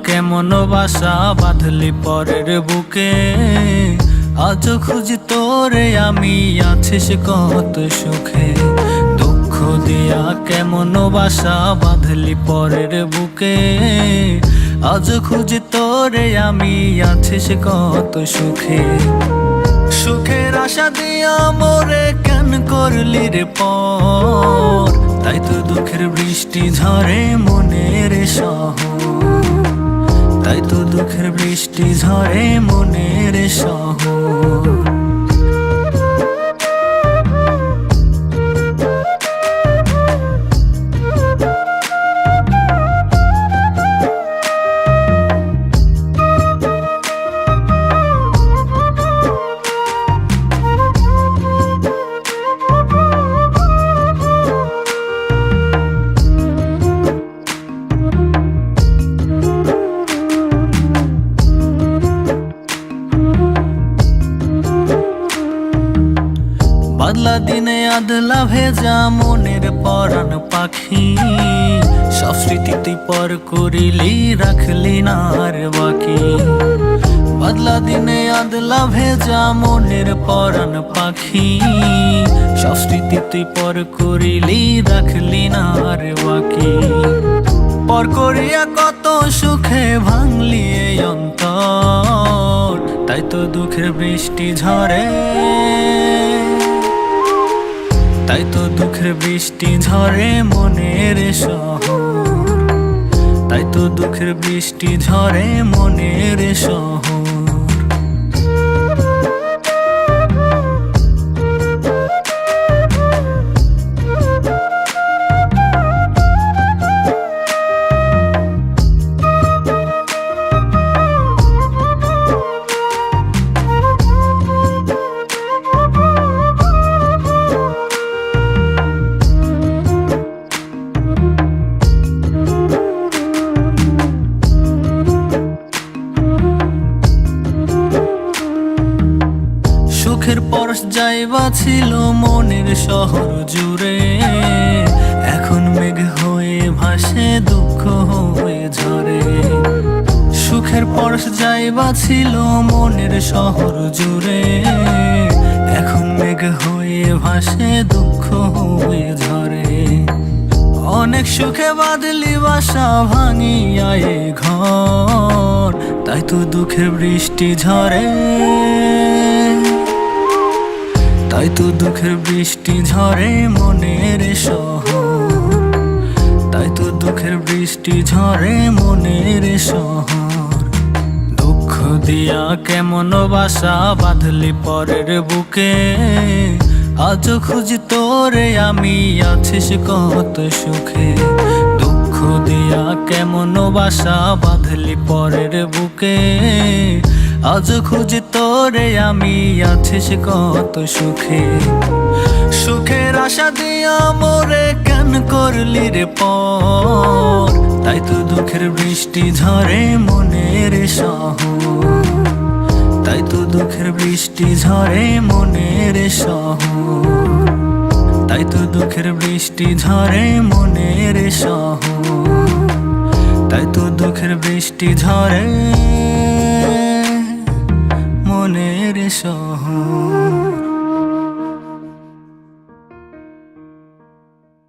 কেমন বাসা বাঁধলি পরের বুকে, আজ খুঁজি তোরে আমি আছিস কত সুখে। দুঃখ দিয়া কেমন বাসা বাঁধলি পরের বুকে, আজ খুঁজি তোরে আমি আছিস কত সুখে। সুখের আশা দিয়া মোরে কেন করলি রে পর, তাই তো দুঃখের বৃষ্টি ঝরে মনের শহর, তাই তো দুঃখের বৃষ্টি ঝরে মনের শহর। বাদলা দিনে আদলা ভেজা মনের পরাণ পাখি, সব স্মৃতি তুই পর করিলি রাখলি না আর বাকি। বাদলা দিনে আদলা ভেজা মনের পরাণ পাখি, সব স্মৃতি তুই পর করিলি রাখলি না আর বাকি। পর করিয়া কত সুখে ভাঙলি এই অন্তর, তাই তো দুঃখের বৃষ্টি ঝরে, তাই তো দুঃখের বৃষ্টি ঝরে মনের শহর, তাই তো দুঃখের বৃষ্টি ঝরে মনের শহর। সুখের পরশ যাইবা ছিল মনের শহর জুড়ে, এখন মেঘ হয়ে ভাসে দুঃখ হয়ে ঝরে। সুখের পরশ যাইবা ছিল মনের শহর জুড়ে, এখন মেঘ হয়ে ভাসে দুঃখ হয়ে ঝরে। অনেক সুখে বাঁধলি বাসা ভাঙিয়া এ ঘর, তাই তো দুঃখের বৃষ্টি ঝরে, তাই তো দুঃখের বৃষ্টি ঝরে মনের শহর, তাই তো দুঃখের বৃষ্টি ঝরে মনের শহর। দুঃখ দিয়া কেমন বাসা বাঁধলি পরের বুকে, আজ খুঁজি তোরে আমি আছিস কত সুখে। দুঃখ দিয়া কেমন বাসা বাঁধলি পরের বুকে, আজ খুঁজি তোরে আমি আছিস কত সুখে। সুখের আশা দিয়া মোরে কেন করলি রে পর, তাই তো দুঃখের বৃষ্টি ঝরে মনের শহর, তাই তো দুঃখের বৃষ্টি ঝরে মনের শহর, তাই তো দুঃখের বৃষ্টি ঝরে মনের শহর, তাই তো দুঃখের বৃষ্টি ঝরে মনের শহর।